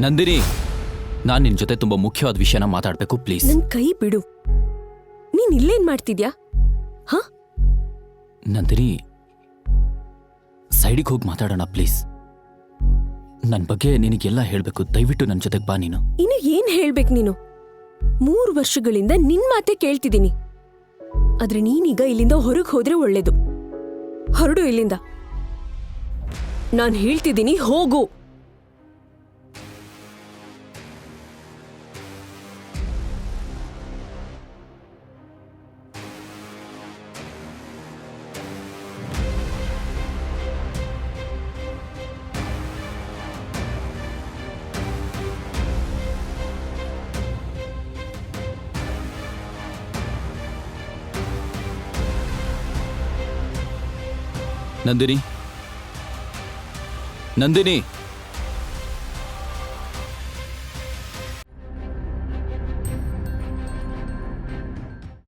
ನಂದಿನಿ, ನಾನ್ ನಿನ್ ಜೊತೆ ತುಂಬಾ ಮುಖ್ಯವಾದ ವಿಷಯನ ಮಾತಾಡ್ಬೇಕು, ಪ್ಲೀಸ್. ನನ್ ಕೈ ಬಿಡು. ನೀನ್ ಇಲ್ಲೇನ್ ಮಾಡ್ತಿದ್ಯಾ? ಹ? ನಂದಿನಿ, ಸೈಡಿಗೆ ಹೋಗಿ ಮಾತಾಡೋಣ ಪ್ಲೀಸ್. ನನ್ ಬಗ್ಗೆ ನಿನಗೆಲ್ಲ ಹೇಳ್ಬೇಕು, ದಯವಿಟ್ಟು ನನ್ ಜೊತೆಗೆ ಬಾ ನೀನು. ಇನ್ನು ಏನ್ ಹೇಳ್ಬೇಕು ನೀನು? 3 ವರ್ಷಗಳಿಂದ ನಿನ್ ಮಾತೆ ಕೇಳ್ತಿದ್ದೀನಿ. ಆದ್ರೆ ನೀನೀಗ ಇಲ್ಲಿಂದ ಹೊರಗೆ ಹೋದ್ರೆ ಒಳ್ಳೇದು. ಹೊರಡು ಇಲ್ಲಿಂದ. ನಾನ್ ಹೇಳ್ತಿದ್ದೀನಿ, ಹೋಗು. ನಂದಿನಿ, ನಂದಿನಿ.